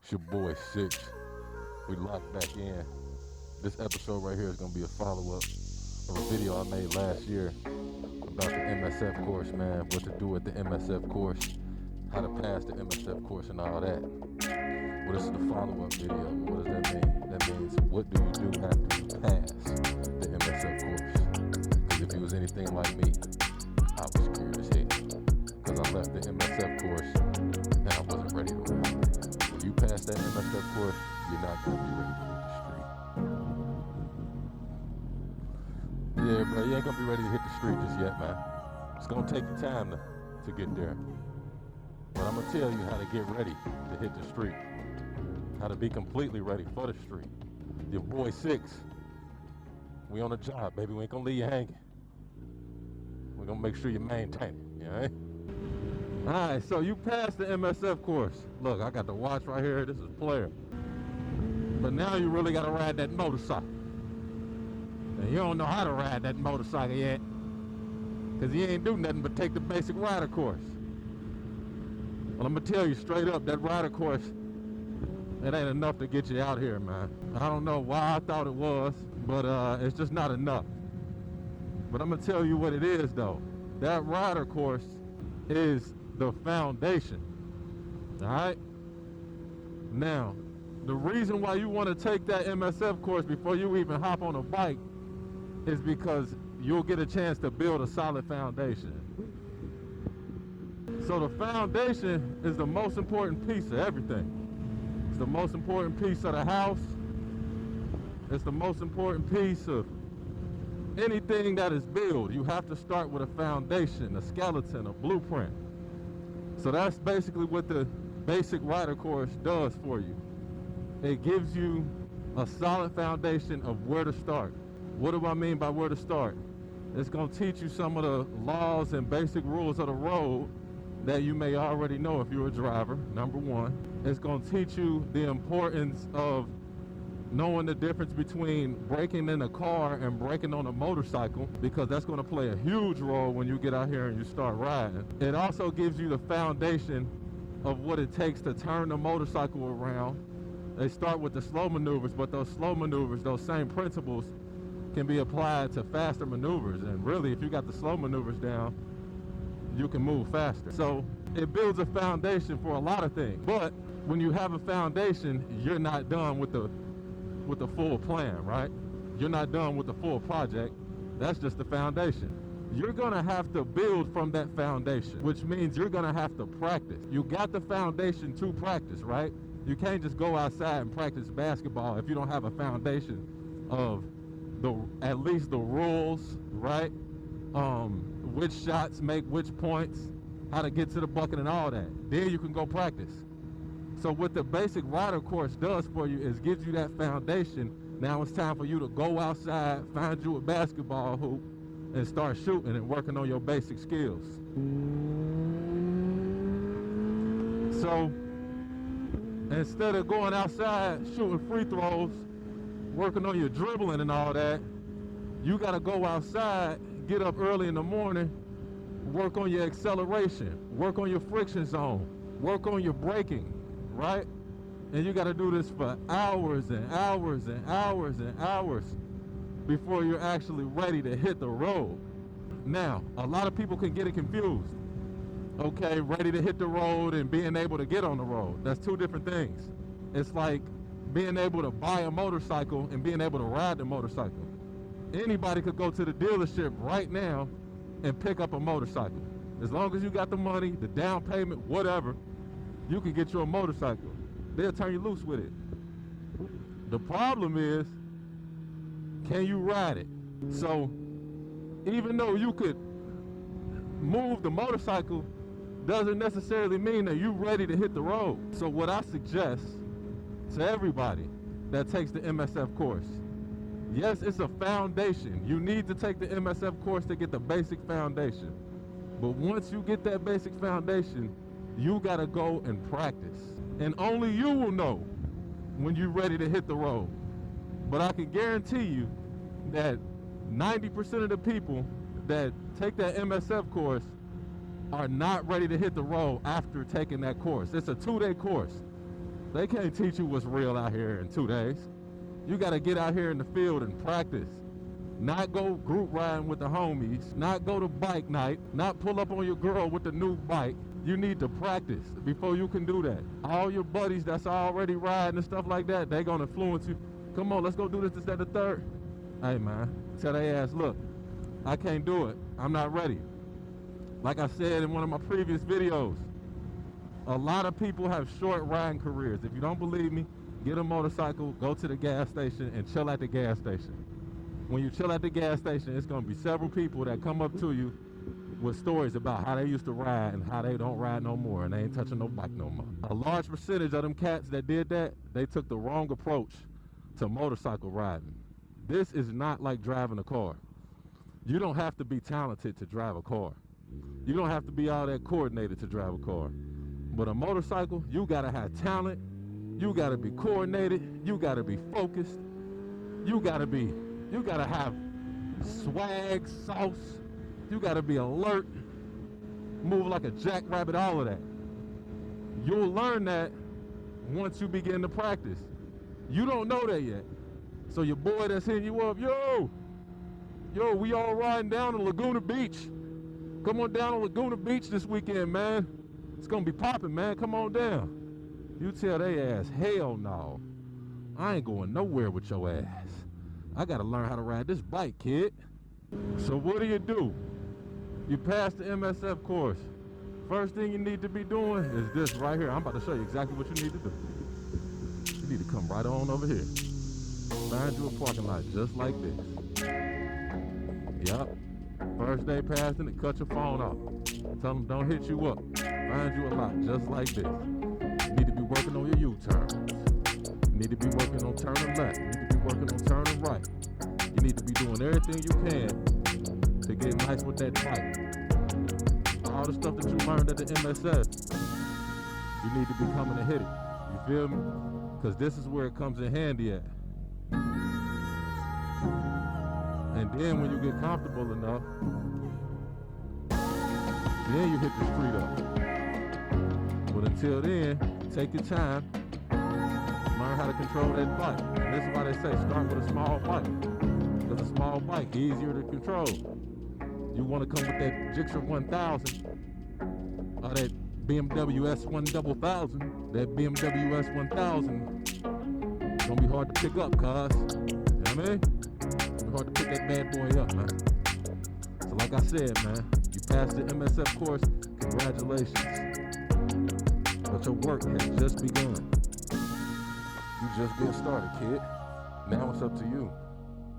It's your boy Six. We locked back in. This episode right here is gonna be a follow-up of a video I made last year about the MSF course, man. What to do at the MSF course, how to pass the MSF course and all that. Well, this is the follow-up video. What does that mean? That means what do you do after you pass the MSF course? Because if you was anything like me, I was scared as hell. Because I left the MSF course and I wasn't ready to ride. When you pass that MSF course, you're not going to be ready to hit the street. Yeah, bro, you ain't going to be ready to hit the street just yet, man. It's going to take you time to get there. But I'm going to tell you how to get ready to hit the street. How to be completely ready for the street. Your boy Six. We on the job, baby. We ain't going to leave you hanging. We're going to make sure you maintain it, you know? Alright, so you passed the MSF course. Look, I got the watch right here. This is player. But now you really got to ride that motorcycle. And you don't know how to ride that motorcycle yet. Because you ain't do nothing but take the basic rider course. Well, I'm going to tell you straight up, that rider course, it ain't enough to get you out here, man. I don't know why I thought it was, but it's just not enough. But I'm going to tell you what it is, though. That rider course is the foundation. All right? Now, the reason why you want to take that MSF course before you even hop on a bike is because you'll get a chance to build a solid foundation. So the foundation is the most important piece of everything. It's the most important piece of the house. It's the most important piece of anything that is built. You have to start with a foundation, a skeleton, a blueprint. So that's basically what the basic rider course does for you. It gives you a solid foundation of where to start. What do I mean by where to start? It's going to teach you some of the laws and basic rules of the road that you may already know if you're a driver, number one. It's going to teach you the importance of knowing the difference between braking in a car and braking on a motorcycle, because that's going to play a huge role when you get out here and you start riding. It also gives you the foundation of what it takes to turn the motorcycle around. They start with the slow maneuvers, but those slow maneuvers, those same principles can be applied to faster maneuvers. And really, if you got the slow maneuvers down, you can move faster. So it builds a foundation for a lot of things. But when you have a foundation, you're not done with the full plan, right? You're not done with the full project. That's just the foundation. You're gonna have to build from that foundation, which means you're gonna have to practice. You got the foundation to practice, right? You can't just go outside and practice basketball if you don't have a foundation of at least the rules, right? Which shots make which points, how to get to the bucket and all that. Then you can go practice. So what the basic rider course does for you is gives you that foundation. Now it's time for you to go outside, find you a basketball hoop, and start shooting and working on your basic skills. So instead of going outside shooting free throws, working on your dribbling and all that, you gotta go outside, get up early in the morning, work on your acceleration, work on your friction zone, work on your braking, right? And you got to do this for hours and hours and hours and hours before you're actually ready to hit the road. Now, a lot of people can get it confused. Okay, ready to hit the road and being able to get on the road. That's two different things. It's like being able to buy a motorcycle and being able to ride the motorcycle. Anybody could go to the dealership right now and pick up a motorcycle. As long as you got the money, the down payment, whatever, you can get you a motorcycle. They'll turn you loose with it. The problem is, can you ride it? So even though you could move the motorcycle, doesn't necessarily mean that you're ready to hit the road. So what I suggest to everybody that takes the MSF course, yes, it's a foundation. You need to take the MSF course to get the basic foundation. But once you get that basic foundation, you gotta go and practice. And only you will know when you're ready to hit the road. But I can guarantee you that 90% of the people that take that MSF course are not ready to hit the road after taking that course. It's a 2-day course. They can't teach you what's real out here in 2 days. You got to get out here in the field and practice. Not go group riding with the homies, not go to bike night, not pull up on your girl with the new bike. You need to practice before you can do that. All your buddies that's already riding and stuff like that, they gonna influence you. Come on, let's go do this, that, the third. Hey man, tell their ass, look, I can't do it. I'm not ready. Like I said in one of my previous videos, a lot of people have short riding careers. If you don't believe me, get a motorcycle, go to the gas station and chill at the gas station. When you chill at the gas station, it's gonna be several people that come up to you with stories about how they used to ride and how they don't ride no more and they ain't touching no bike no more. A large percentage of them cats that did that, they took the wrong approach to motorcycle riding. This is not like driving a car. You don't have to be talented to drive a car. You don't have to be all that coordinated to drive a car. But a motorcycle, you gotta have talent, you gotta be coordinated, you gotta be focused, you gotta have swag, sauce, you gotta be alert, move like a jackrabbit, all of that. You'll learn that once you begin to practice. You don't know that yet. So your boy that's hitting you up, yo, we all riding down to Laguna Beach. Come on down to Laguna Beach this weekend, man. It's gonna be popping, man. Come on down. You tell they ass, hell no. I ain't going nowhere with your ass. I gotta learn how to ride this bike, kid. So what do? You passed the MSF course. First thing you need to be doing is this right here. I'm about to show you exactly what you need to do. You need to come right on over here. Find you a parking lot just like this. Yup. First day passing it, cut your phone off. Tell them don't hit you up. Find you a lot just like this. You need to be working on your U-turns. You need to be working on turning left. You need to be working on turning right. You need to be doing everything you can to get nice with that bike. All the stuff that you learned at the MSF, you need to be coming to hit it. You feel me? Because this is where it comes in handy at. And then when you get comfortable enough, then you hit the street up. But until then, take your time, learn how to control that bike. And this is why they say start with a small bike. Because a small bike, easier to control. You want to come with that Gixxer 1000, or that BMW S1000, that BMW S1000, it's gonna be hard to pick up, cuz. You know what I mean? It's gonna be hard to pick that bad boy up, man. So like I said, man, you passed the MSF course, congratulations. But your work has just begun. You just getting started, kid. Now it's up to you.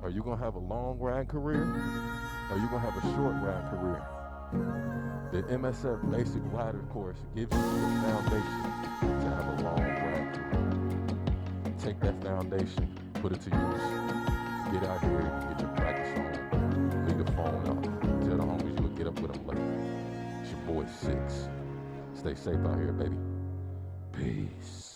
Are you gonna have a long ride career? Or are you gonna have a short ride career? The MSF Basic Rider Course gives you the foundation to have a long ride career. Take that foundation, put it to use. Get out here and get your practice on. Leave the phone up. Tell the homies you'll get up with them later. It's your boy 6. Stay safe out here, baby. Peace.